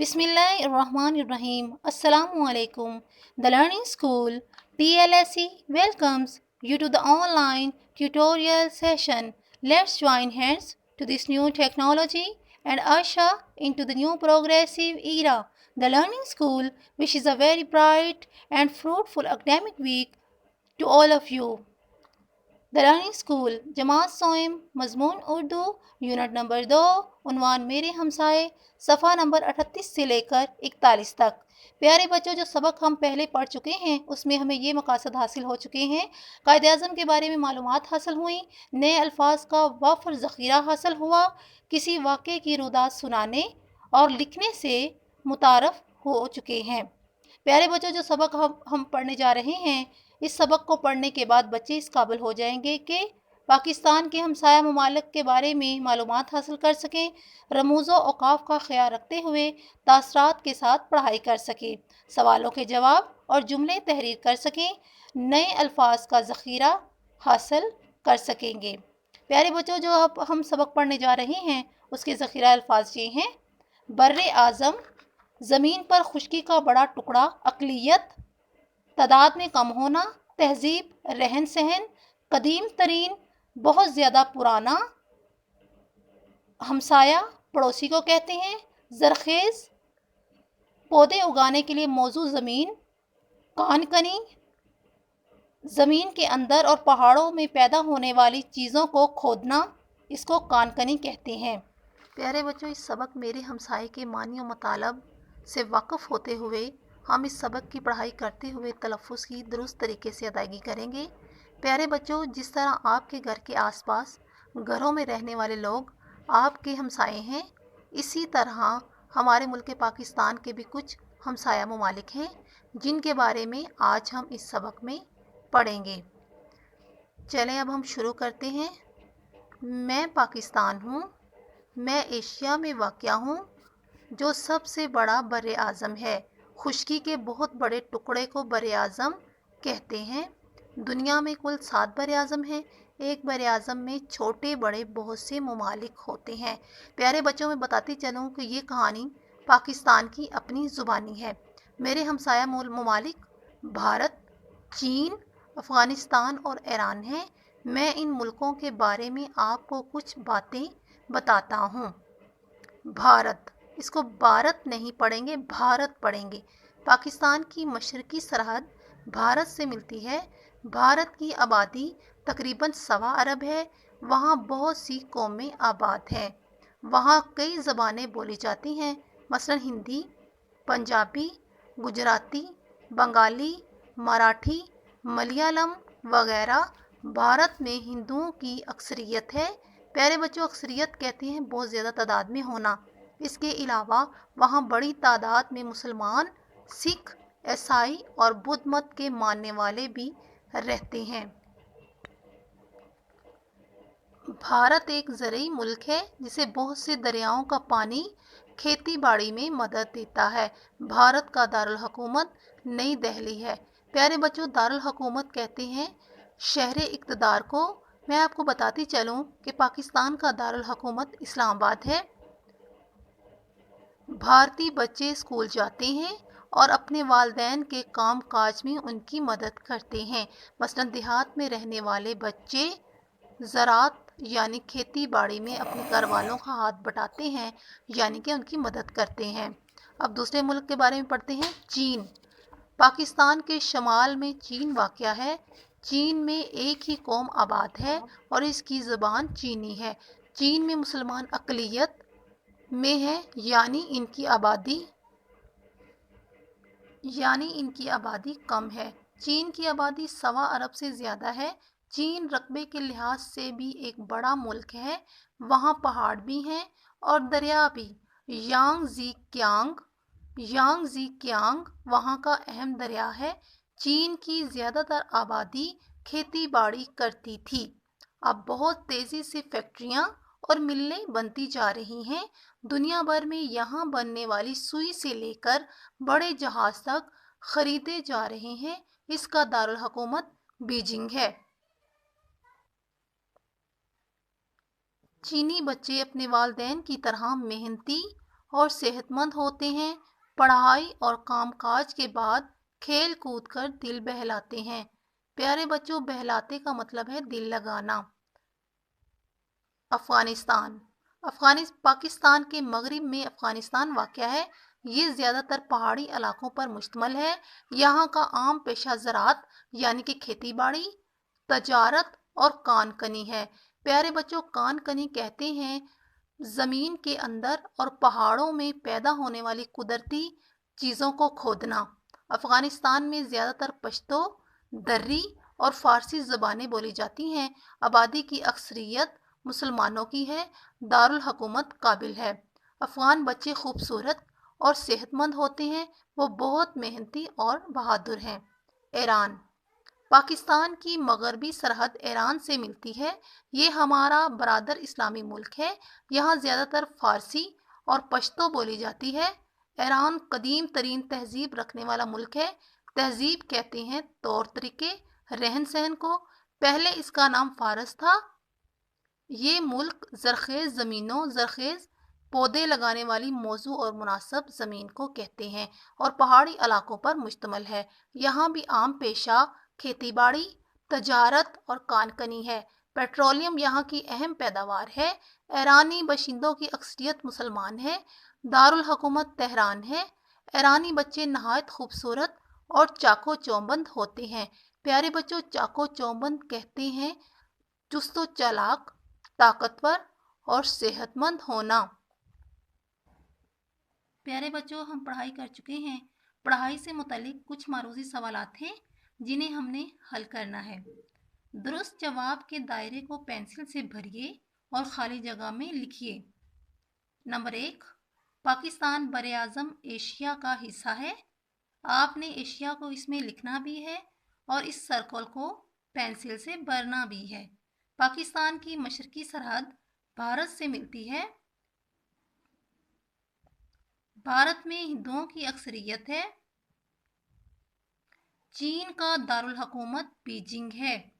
Bismillahirrahmanirrahim. Assalamu alaikum. The Learning School TLSE welcomes you to the online tutorial session. Let's join hands to this new technology and usher into the new progressive era. The Learning School wishes a very bright and fruitful academic week to all of you. The Learning School जमात सोइम मजमून Urdu unit number 2 उन्वान मेरे हमसाए सफ़ा number 38 से लेकर 41 तक। प्यारे बच्चों, जो सबक हम पहले पढ़ चुके हैं उसमें हमें ये मकासद हासिल हो चुके हैं। कायदे आज़म के बारे में मालूमात हासिल हुई, नए अल्फाज का वाफर ज़ख़ीरा हासिल हुआ, किसी वाक़े की रुदात सुनाने और लिखने से मुतारफ़ हो चुके हैं। प्यारे बच्चों, जो सबक हम पढ़ने जा रहे हैं, इस सबक को पढ़ने के बाद बच्चे इस काबिल हो जाएंगे कि पाकिस्तान के हमसाया ममालिक के बारे में मालूमात हासिल कर सकें, रमूज़ व औक़ाफ़ का ख्याल रखते हुए तासरात के साथ पढ़ाई कर सकें, सवालों के जवाब और जुमले तहरीर कर सकें, नए अल्फाज का ज़ख़ीरा हासिल कर सकेंगे। प्यारे बच्चों, जो अब हम सबक पढ़ने जा रहे हैं उसके ज़ख़ीरा अल्फाज ये हैं: बर्रे आज़म, ज़मीन पर खुश्की का बड़ा टुकड़ा, अक़लियत, तादाद में कम होना, तहज़ीब, रहन सहन, कदीम तरीन, बहुत ज़्यादा पुराना, हमसाया पड़ोसी को कहते हैं, ज़रख़ेज़, पौधे उगाने के लिए मौजूद ज़मीन, कानकनी, ज़मीन के अंदर और पहाड़ों में पैदा होने वाली चीज़ों को खोदना, इसको कानकनी कहते हैं। प्यारे बच्चों, इस सबक मेरे हमसाए के मानी और मतलब से वाक़िफ़ होते हुए हम इस सबक की पढ़ाई करते हुए तलफ़्फ़ुज़ की दुरुस्त तरीके से अदायगी करेंगे। प्यारे बच्चों, जिस तरह आपके घर के आसपास घरों में रहने वाले लोग आपके हमसाए हैं, इसी तरह हमारे मुल्क पाकिस्तान के भी कुछ हमसाया ममालिक हैं जिनके बारे में आज हम इस सबक में पढ़ेंगे। चलें अब हम शुरू करते हैं। मैं पाकिस्तान हूँ। मैं एशिया में वाक़या हूँ, जो सबसे बड़ा बर्रे आज़म है। खुश्की के बहुत बड़े टुकड़े को बर्रे आज़म कहते हैं। दुनिया में कुल 7 बर्रे आज़म हैं। एक बर्रे आज़म में छोटे बड़े बहुत से ममालिक होते हैं। प्यारे बच्चों, मैं बताती चलूँ कि ये कहानी पाकिस्तान की अपनी ज़ुबानी है। मेरे हमसाया ममालिक भारत, चीन, अफ़गानिस्तान और ईरान हैं। मैं इन मुल्कों के बारे में आपको कुछ बातें बताता हूँ। भारत, इसको भारत नहीं पढ़ेंगे, भारत पढ़ेंगे। पाकिस्तान की मशरकी सरहद भारत से मिलती है। भारत की आबादी तकरीबन 1.25 अरब है। वहाँ बहुत सी कौमें आबाद हैं। वहाँ कई ज़बानें बोली जाती हैं, मसलन हिंदी, पंजाबी, गुजराती, बंगाली, मराठी, मलयालम वगैरह। भारत में हिंदुओं की अक्सरियत है। प्यारे बच्चों, अक्सरियत कहते हैं बहुत ज़्यादा तादाद में होना। इसके अलावा वहाँ बड़ी तादाद में मुसलमान, सिख, ईसाई और बुद्ध मत के मानने वाले भी रहते हैं। भारत एक ज़रई मुल्क है जिसे बहुत से दरियाओं का पानी खेती बाड़ी में मदद देता है। भारत का दारुल हुकूमत नई दिल्ली है। प्यारे बच्चों, दारुल हुकूमत कहते हैं शहर इक़्तिदार को। मैं आपको बताती चलूँ कि पाकिस्तान का दारुल हुकूमत इस्लामाबाद है। भारतीय बच्चे स्कूल जाते हैं और अपने वालिदैन के काम काज में उनकी मदद करते हैं। मसलन देहात में रहने वाले बच्चे ज़राअत यानी खेती बाड़ी में अपने घर वालों का हाथ बटाते हैं, यानी कि उनकी मदद करते हैं। अब दूसरे मुल्क के बारे में पढ़ते हैं। चीन, पाकिस्तान के शमाल में चीन वाक़या है। चीन में एक ही कौम आबाद है और इसकी ज़बान चीनी है। चीन में मुसलमान अक़लियत में है, यानी इनकी आबादी कम है। चीन की आबादी 1.25 अरब से ज़्यादा है। चीन रकबे के लिहाज से भी एक बड़ा मुल्क है। वहाँ पहाड़ भी हैं और दरिया भी। यांगज़ी कियांग वहाँ का अहम दरिया है। चीन की ज़्यादातर आबादी खेती बाड़ी करती थी। अब बहुत तेज़ी से फैक्ट्रियाँ और मिलें बनती जा रही हैं। दुनिया भर में यहाँ बनने वाली सुई से लेकर बड़े जहाज़ तक ख़रीदे जा रहे हैं। इसका दारुल हुकूमत बीजिंग है। चीनी बच्चे अपने वालिदैन की तरह मेहनती اور صحت مند ہوتے ہیں۔ پڑھائی اور کام کاج کے بعد کھیل کود کر دل بہلاتے ہیں۔ پیارے بچوں، بہلاتے کا مطلب ہے دل لگانا۔ افغانستان پاکستان کے مغرب میں افغانستان واقع ہے۔ یہ زیادہ تر پہاڑی علاقوں پر مشتمل ہے۔ یہاں کا عام پیشہ زراعت یعنی کہ کھیتی باڑی، تجارت اور کان کنی ہے۔ پیارے بچوں، کان کنی کہتے ہیں زمین کے اندر اور پہاڑوں میں پیدا ہونے والی قدرتی چیزوں کو کھودنا۔ افغانستان میں زیادہ تر پشتو، دری اور فارسی زبانیں بولی جاتی ہیں۔ آبادی کی اکثریت مسلمانوں کی ہے۔ دارالحکومت کابل ہے۔ افغان بچے خوبصورت اور صحت مند ہوتے ہیں۔ وہ بہت محنتی اور بہادر ہیں۔ ایران پاکستان کی مغربی سرحد ایران سے ملتی ہے۔ یہ ہمارا برادر اسلامی ملک ہے۔ یہاں زیادہ تر فارسی اور پشتو بولی جاتی ہے۔ ایران قدیم ترین تہذیب رکھنے والا ملک ہے۔ تہذیب کہتے ہیں طور طریقے، رہن سہن کو۔ پہلے اس کا نام فارس تھا۔ یہ ملک زرخیز زمینوں، زرخیز پودے لگانے والی موزوں اور مناسب زمین کو کہتے ہیں اور پہاڑی علاقوں پر مشتمل ہے۔ یہاں بھی عام پیشہ کھیتی باڑی، تجارت اور کان کنی ہے۔ پیٹرولیم یہاں کی اہم پیداوار ہے۔ ایرانی باشندوں کی اکثریت مسلمان ہے۔ دارالحکومت تہران ہے۔ ایرانی بچے نہایت خوبصورت اور چاقو چوبند ہوتے ہیں۔ پیارے بچوں، چاقو چوبند کہتے ہیں چست و چالاک، طاقتور اور صحت مند ہونا۔ پیارے بچوں، ہم پڑھائی کر چکے ہیں۔ پڑھائی سے متعلق کچھ معروضی سوالات ہیں جنہیں ہم نے حل کرنا ہے۔ درست جواب کے دائرے کو پینسل سے بھریے اور خالی جگہ میں لکھیے۔ نمبر 1، پاکستان براعظم ایشیا کا حصہ ہے۔ آپ نے ایشیا کو اس میں لکھنا بھی ہے اور اس سرکل کو پینسل سے بھرنا بھی ہے۔ پاکستان کی مشرقی سرحد بھارت سے ملتی ہے۔ بھارت میں ہندوؤں کی اکثریت ہے۔ چین کا دارالحکومت بیجنگ ہے۔